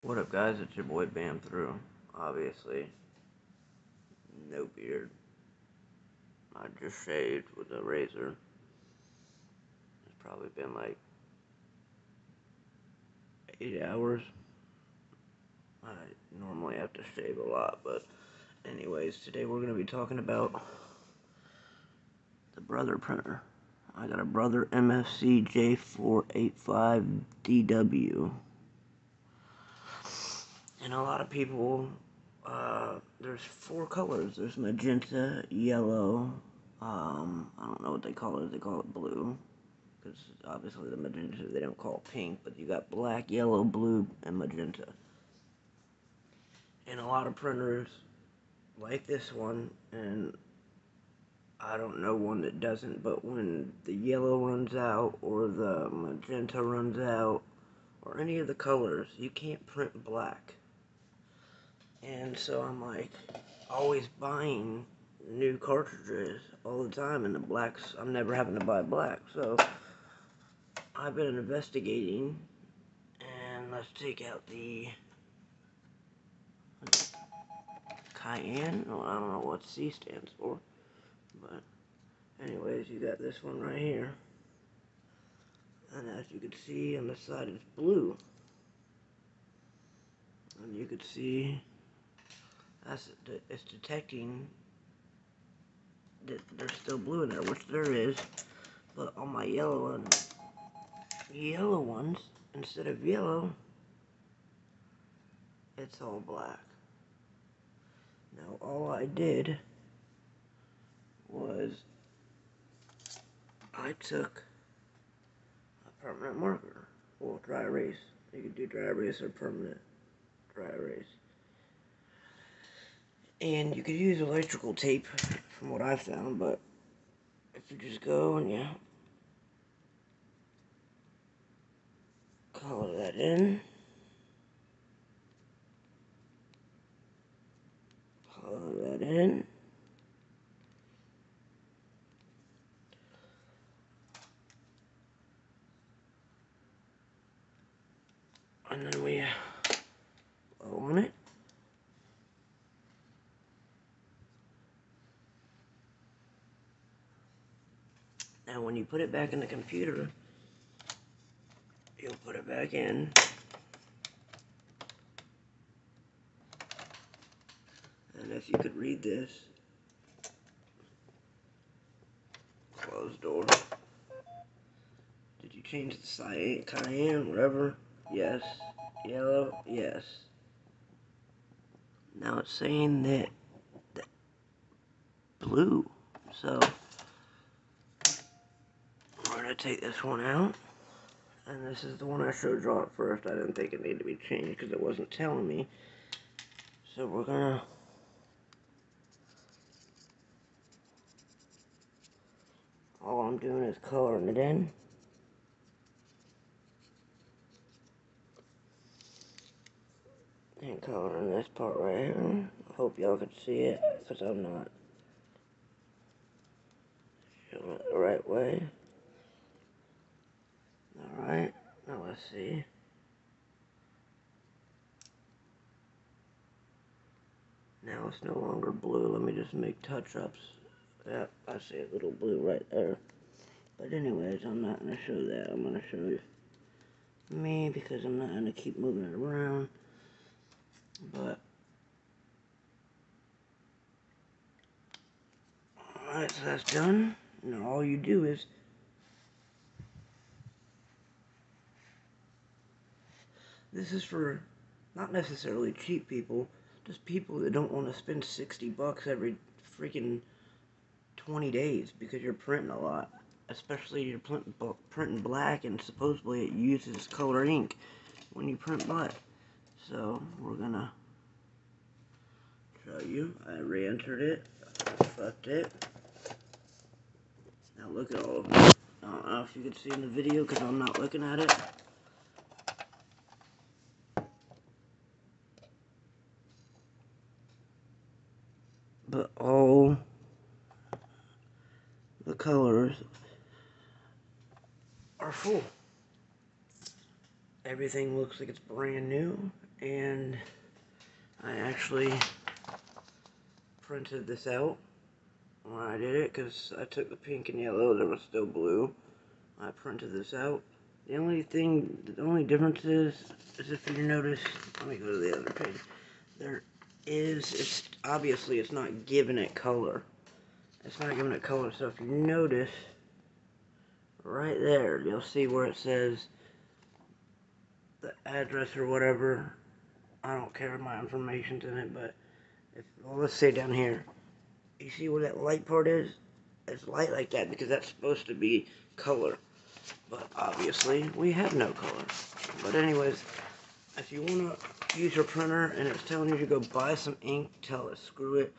What up, guys? It's your boy Bam Through. Obviously, no beard. I just shaved with a razor. It's probably been like 8 hours. I normally have to shave a lot, but anyways, today we're going to be talking about the Brother printer. I got a Brother MFC J485DW. And a lot of people, there's 4 colors. There's magenta, yellow, I don't know what they call it. They call it blue. Because obviously the magenta, they don't call it pink. But you got black, yellow, blue, and magenta. And a lot of printers like this one. And I don't know one that doesn't. But when the yellow runs out, or the magenta runs out, or any of the colors, you can't print black. And so I'm like always buying new cartridges all the time, and the blacks, I'm never having to buy black. So I've been investigating, and let's take out the Cayenne. Well, I don't know what C stands for, but anyways, you got this one right here, and as you can see on the side it's blue, and you can see it's detecting that there's still blue in there, which there is. But on my yellow ones, instead of yellow, it's all black. Now all I did was I took a permanent marker, or dry erase. You can do dry erase or permanent dry erase. And you could use electrical tape, from what I found, but if you just go and you color that in, color that in, and then we blow on it. Now when you put it back in the computer, you'll put it back in, and if you could read this, closed door. Did you change the cayenne, whatever? Yes. Yellow? Yes. Now it's saying that blue. So we're gonna take this one out. And this is the one I showed y'all at first. I didn't think it needed to be changed because it wasn't telling me. So we're gonna all I'm doing is coloring it in. And coloring this part right here. I hope y'all can see it, because I'm not showing it the right way. Alright, now let's see. Now it's no longer blue. Let me just make touch-ups. Yep, I see a little blue right there. But anyways, I'm not going to show that. I'm going to show you me, because I'm not going to keep moving it around. But alright, so that's done. Now all you do is this is for not necessarily cheap people, just people that don't want to spend 60 bucks every freaking 20 days because you're printing a lot. Especially you're printing black, and supposedly it uses color ink when you print black. So we're gonna show you. I re-entered it, fucked it. Now look at all of it. I don't know if you can see in the video because I'm not looking at it. But all the colors are full. Everything looks like it's brand new, and I actually printed this out when I did it, because I took the pink and yellow, there was still blue. I printed this out. The only difference is if you notice, let me go to the other page. It's obviously it's not giving it color. It's not giving it color, so if you notice, right there, you'll see where it says the address or whatever. I don't care if my information's in it, but well, let's say down here, you see where that light part is? It's light like that because that's supposed to be color. But obviously, we have no color. But anyways, if you want to use your printer and it's telling you to go buy some ink, tell it screw it,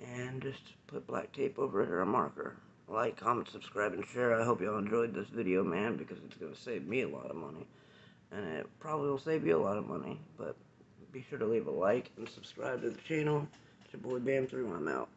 and just put black tape over it or a marker. Like, comment, subscribe, and share. I hope y'all enjoyed this video, man, because it's going to save me a lot of money. And it probably will save you a lot of money. But be sure to leave a like and subscribe to the channel. It's your boy Bam3. I'm out.